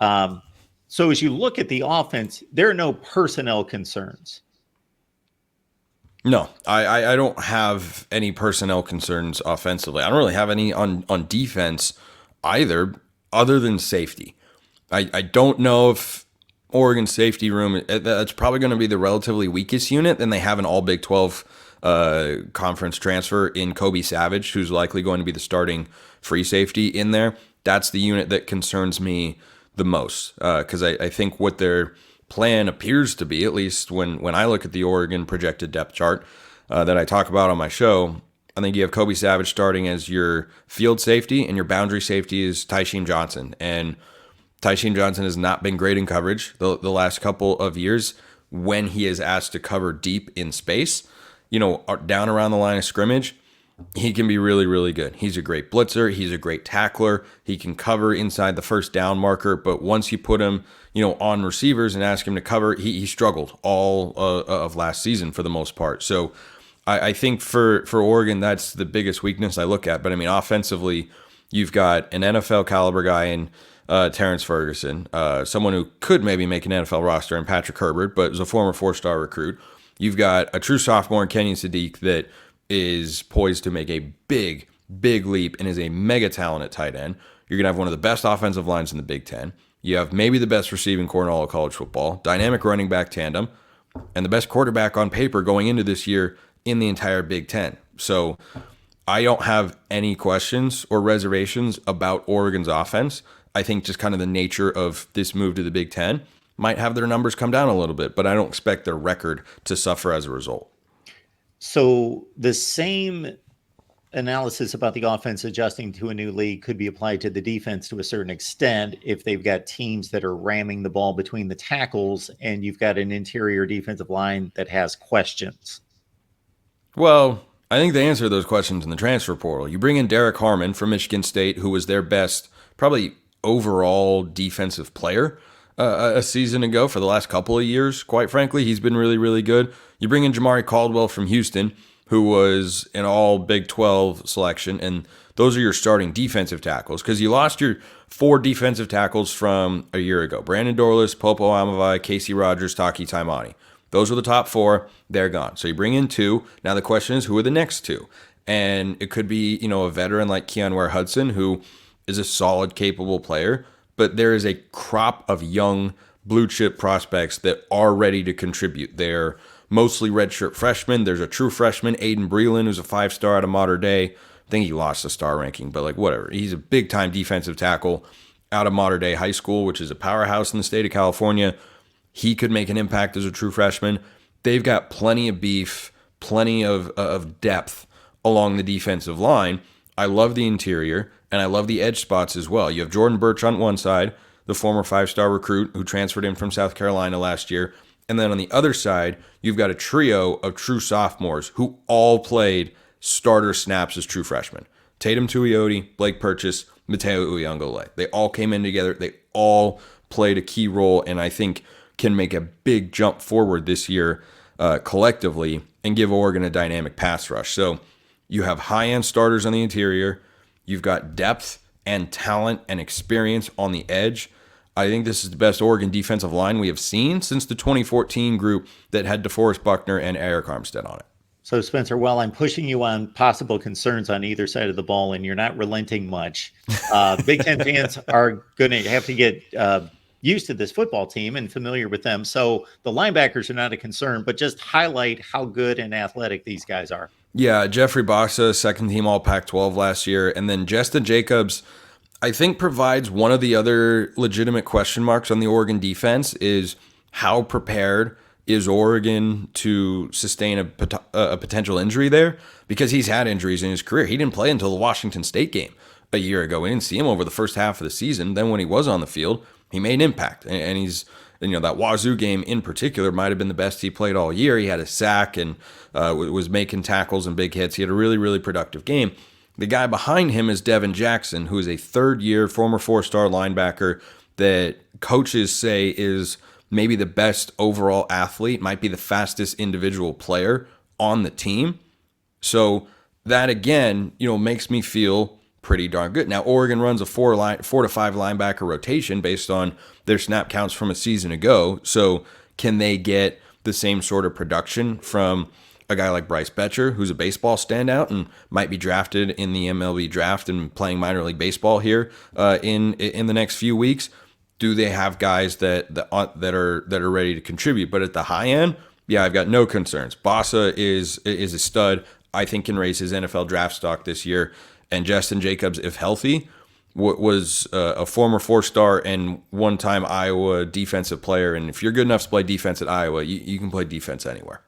So as you look at the offense, there are no personnel concerns. No, I don't have any personnel concerns offensively. I don't really have any on defense either, other than safety. I don't know if Oregon's safety room, that's probably going to be the relatively weakest unit. Then they have an all Big 12 conference transfer in Kobe Savage, who's likely going to be the starting free safety in there. That's the unit that concerns me the most because I think what their plan appears to be, at least when I look at the Oregon projected depth chart that I talk about on my show, I think you have Kobe Savage starting as your field safety, and your boundary safety is Tysheem Johnson. And Tysheem Johnson has not been great in coverage the last couple of years when he is asked to cover deep in space. Down around the line of scrimmage, he can be really, really good. He's a great blitzer. He's a great tackler. He can cover inside the first down marker. But once you put him, on receivers and ask him to cover, he struggled all of last season for the most part. So I think for Oregon, that's the biggest weakness I look at. But I mean, offensively, you've got an NFL caliber guy in Terrence Ferguson, someone who could maybe make an NFL roster, and Patrick Herbert, but is a former 4-star recruit. You've got a true sophomore in Kenyon Sadiq that is poised to make a big, big leap and is a mega talent at tight end. You're going to have one of the best offensive lines in the Big Ten. You have maybe the best receiving core in all of college football, dynamic running back tandem, and the best quarterback on paper going into this year in the entire Big Ten. So I don't have any questions or reservations about Oregon's offense. I think just kind of the nature of this move to the Big Ten might have their numbers come down a little bit, but I don't expect their record to suffer as a result. So the same analysis about the offense adjusting to a new league could be applied to the defense to a certain extent if they've got teams that are ramming the ball between the tackles and you've got an interior defensive line that has questions. Well, I think they answer those questions in the transfer portal. You bring in Derek Harmon from Michigan State, who was their best, probably overall defensive player a season ago for the last couple of years. Quite frankly, he's been really, really good. You bring in Jamari Caldwell from Houston, who was an all Big 12 selection, and those are your starting defensive tackles because you lost your 4 defensive tackles from a year ago. Brandon Dorlus, Popo Amavai, Casey Rogers, Taki Taimani. Those were the top 4. They're gone. So you bring in 2. Now the question is, who are the next 2? And it could be, a veteran like Keon Ware Hudson, who is a solid, capable player, but there is a crop of young blue chip prospects that are ready to contribute. They're mostly redshirt freshmen. There's a true freshman, Aiden Breland, who's a 5-star out of Mater Dei. I think he lost the star ranking, but whatever. He's a big-time defensive tackle out of Mater Dei High School, which is a powerhouse in the state of California. He could make an impact as a true freshman. They've got plenty of beef, plenty of depth along the defensive line. I love the interior, and I love the edge spots as well. You have Jordan Birch on one side, the former 5-star recruit who transferred in from South Carolina last year. And then on the other side, you've got a trio of true sophomores who all played starter snaps as true freshmen. Tatum Tuioti, Blake Purchase, Mateo Uyunglele. They all came in together. They all played a key role, and I think can make a big jump forward this year collectively and give Oregon a dynamic pass rush. So you have high-end starters on the interior. You've got depth and talent and experience on the edge. I think this is the best Oregon defensive line we have seen since the 2014 group that had DeForest Buckner and Eric Armstead on it. So, Spencer, while I'm pushing you on possible concerns on either side of the ball and you're not relenting much, Big Ten fans are going to have to get used to this football team and familiar with them. So the linebackers are not a concern, but just highlight how good and athletic these guys are. Yeah, Jeffrey Bassa, second team All Pac-12 last year, and then Justin Jacobs, I think provides one of the other legitimate question marks on the Oregon defense is how prepared is Oregon to sustain a potential injury there? Because he's had injuries in his career. He didn't play until the Washington State game a year ago. We didn't see him over the first half of the season. Then when he was on the field, he made an impact. And he's, that Wazoo game in particular might have been the best he played all year. He had a sack and was making tackles and big hits. He had a really, really productive game. The guy behind him is Devin Jackson, who is a third-year former 4-star linebacker that coaches say is maybe the best overall athlete, might be the fastest individual player on the team. So that, again, makes me feel pretty darn good. Now, Oregon runs a 4 to 5 linebacker rotation based on their snap counts from a season ago. So can they get the same sort of production from a guy like Bryce Betcher, who's a baseball standout and might be drafted in the MLB draft and playing minor league baseball here in the next few weeks? Do they have guys that are ready to contribute? But at the high end, yeah, I've got no concerns. Bossa is a stud. I think can raise his NFL draft stock this year. And Justin Jacobs, if healthy, was a former 4-star and one-time Iowa defensive player. And if you're good enough to play defense at Iowa, you can play defense anywhere.